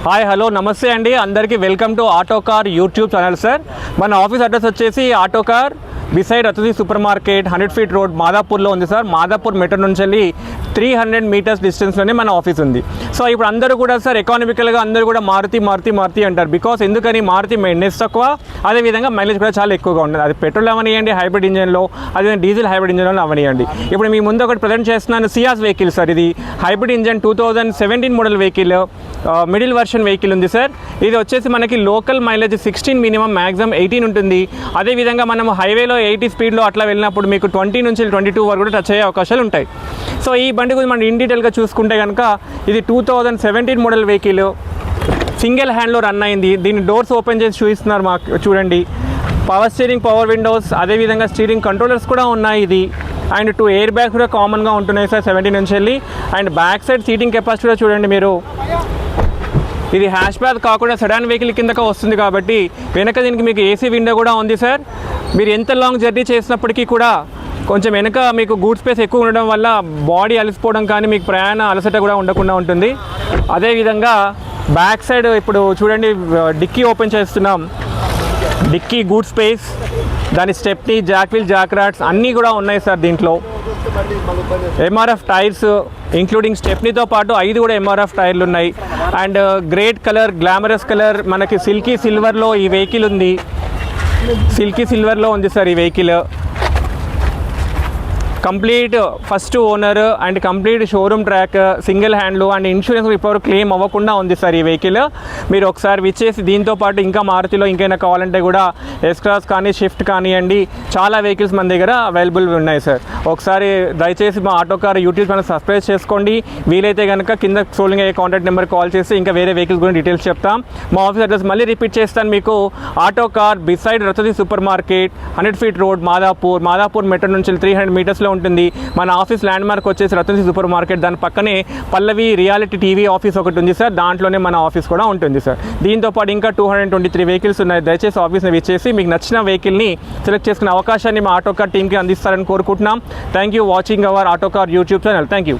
Hi hello నమస్తే అండి అందరికీ welcome to auto car YouTube channel sir. మన ఆఫీస్ అడ్రస్ వచ్చేసి ఆటో కార్ బిసైడ్ రతుది సూపర్ మార్కెట్ 100 ఫీట్ రోడ్ మాదాపూర్లో ఉంది సార్. మాదాపూర్ మెట్రో నుంచి వెళ్ళి 300 మీటర్స్ డిస్టెన్స్లోనే మన ఆఫీస్ ఉంది. సో ఇప్పుడు అందరూ కూడా సార్ ఎకానమికల్గా అందరూ కూడా మారుతి అంటారు. బికాస్ ఎందుకని మారుతి మెయింటెనెన్స్ తక్కువ, అదేవిధంగా మైలేజ్ కూడా చాలా ఎక్కువగా ఉంటుంది. అది పెట్రోల్ అవనియండి, హైబ్రిడ్ ఇంజన్లో, అదే డీజిల్ హైబ్రిడ్ ఇంజన్లో అవనియండి. ఇప్పుడు మీ ముందు ఒకటి ప్రజెంట్ చేస్తున్నాను సియాస్ వెహికల్ సార్. ఇది hybrid engine 2017 model vehicle, middle version vehicle ఉంది సార్. ఇది వచ్చేసి మనకి లోకల్ మైలేజ్ 16 మినిమం, మ్యాక్సిమం 18 ఉంటుంది. అదేవిధంగా మనం హైవేలో 80 స్పీడ్లో అట్లా వెళ్ళినప్పుడు మీకు 20 నుంచి 22 వరకు కూడా టచ్ అయ్యే అవకాశాలు ఉంటాయి. సో ఈ బండి గురించి మనం ఇన్ డీటెయిల్గా చూసుకుంటే కనుక ఇది 2017 మోడల్ వెహికల్, సింగిల్ హ్యాండ్లో రన్ అయింది. దీని డోర్స్ ఓపెన్ చేసి చూపిస్తున్నారు మాకు చూడండి. పవర్ స్టీరింగ్, పవర్ విండోస్, అదేవిధంగా స్టీరింగ్ కంట్రోలర్స్ కూడా ఉన్నాయి ఇది. అండ్ 2 ఎయిర్ బ్యాగ్స్ కూడా కామన్గా ఉంటున్నాయి సార్ 70 నుంచి వెళ్ళి. And back side seating capacity కూడా చూడండి మీరు. ఇది హ్యాష్ బ్యాగ్ కాకుండా సెడాన్ వెహికల్ కిందగా వస్తుంది కాబట్టి వెనక దీనికి మీకు ఏసీ విండో కూడా ఉంది సార్. మీరు ఎంత లాంగ్ జర్నీ చేసినప్పటికీ కూడా కొంచెం వెనక మీకు గూడ్ స్పేస్ ఎక్కువ ఉండడం వల్ల బాడీ అలసిపోవడం కానీ మీకు ప్రయాణ అలసట కూడా ఉండకుండా ఉంటుంది. అదేవిధంగా బ్యాక్ సైడ్ ఇప్పుడు చూడండి, డిక్కీ ఓపెన్ చేస్తున్నాం. డిక్కీ గూడ్ స్పేస్, దాని stepney, jack wheel, jack rods అన్నీ కూడా ఉన్నాయి సార్ దీంట్లో. ఎంఆర్ఎఫ్ టైర్స్ ఇంక్లూడింగ్ స్టెప్నీతో పాటు 5 కూడా ఎంఆర్ఎఫ్ టైర్లు ఉన్నాయి. And great colour, glamorous colour, మనకి సిల్కీ సిల్వర్లో ఈ వెహికల్ ఉంది. సిల్కీ సిల్వర్లో ఉంది సార్ ఈ vehicle. Complete first owner and complete showroom track, single హ్యాండ్లు అండ్ ఇన్సూరెన్స్ ఇప్పుడు క్లెయిమ్ అవ్వకుండా ఉంది సార్ ఈ వెహికల్. మీరు ఒకసారి విచ్చేసి దీంతో పాటు ఇంకా మారుతిలో ఇంకైనా కావాలంటే కూడా ఎస్క్రాస్ కానీ, షిఫ్ట్ కానివ్వండి, చాలా వెహికల్స్ మన దగ్గర అవైలబుల్ ఉన్నాయి సార్. ఒకసారి దయచేసి మా auto car YouTube channel subscribe చేసుకోండి. వీలైతే కనుక కింద స్క్రోలింగ్ అయ్యే కాంటాక్ట్ నెంబర్ కాల్ చేసి ఇంకా వేరే వెహికల్స్ గురించి డీటెయిల్స్ చెప్తాం. మా ఆఫీస్ అడ్రస్ మళ్ళీ రిపీట్ చేస్తాను మీకు. ఆటో కార్ బిసైడ్ రతుది supermarket, 100 feet road Madhapur metro నుంచి 300 మీటర్స్లో ఉంటుంది. మన ఆఫీస్ ల్యాండ్ మార్క్ వచ్చేసి రతన్సి సూపర్ మార్కెట్, దాని పక్కనే పల్లవి రియాలిటీ టీవీ ఆఫీస్ ఒకటి ఉంది సార్. దాంట్లోనే మన ఆఫీస్ కూడా ఉంటుంది సార్. దీంతో పాటు ఇంకా 223 వెహికల్స్ ఉన్నాయి. దయచేసి ఆఫీస్ని విచ్చేసి మీకు నచ్చిన వెహికల్ని సెలెక్ట్ చేసుకునే అవకాశాన్ని మా ఆటో కార్ టీమ్కి అందిస్తారని కోరుకుంటున్నాం. Thank you watching our auto car YouTube channel. Thank you.